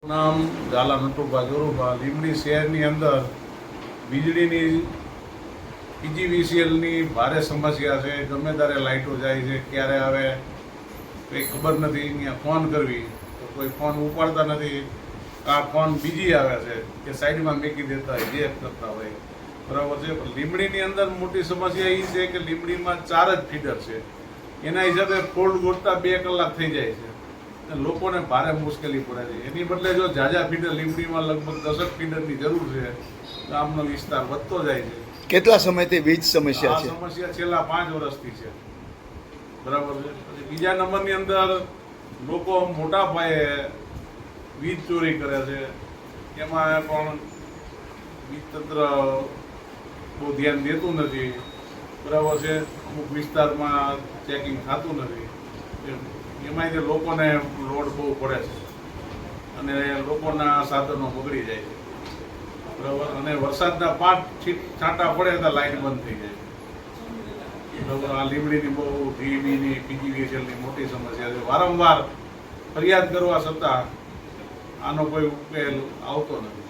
નામ ઝાલા નટુભા જોરુભા લીંબડી શહેરની અંદર વીજળીની પીજીવીસીએલની ભારે સમસ્યા છે. ગમે ત્યારે લાઇટો જાય છે, ક્યારે આવે કંઈ ખબર નથી. અહીંયા ફોન કરવી તો કોઈ ફોન ઉપાડતા નથી. આ ફોન બીજી આવે છે કે સાઈડમાં મૂકી દેતા હોય, જે કરતા હોય. બરાબર છે. લીંબડીની અંદર મોટી સમસ્યા એ છે કે લીંબડીમાં 4 જ ફીડર છે. એના હિસાબે ફોલ્ડ ગોઠતા 2 કલાક થઈ જાય છે. લોકોને ભારે મુશ્કેલી પડે છે. એની બદલે જો ઝાઝા ફીડર લીંબડીમાં લગભગ 10 ફીડરની જરૂર છે. ગામનો વિસ્તાર વધતો જાય છે. કેટલા સમયથી વીજ સમસ્યા છે? આ સમસ્યા છેલ્લા 5 વર્ષથી છે. બરાબર છે. પછી બીજા નંબરની અંદર લોકો મોટા પાયે વીજ ચોરી કરે છે. એમાં પણ વીજ તંત્ર બહુ ધ્યાન દેતું નથી. બરાબર છે. અમુક વિસ્તારમાં ચેકિંગ થતું નથી. એમાંય લોકોને લોડ બહુ પડે છે અને લોકોના સાધનો બગડી જાય છે. બરાબર. અને વરસાદના 5 છાંટા પડે તો લાઇટ બંધ થઈ જાય છે. બરાબર. આ લીંબડીની બહુ ડીબીની પીજીવીસીએલની મોટી સમસ્યા છે. વારંવાર ફરિયાદ કરવા છતાં આનો કોઈ ઉકેલ આવતો નથી.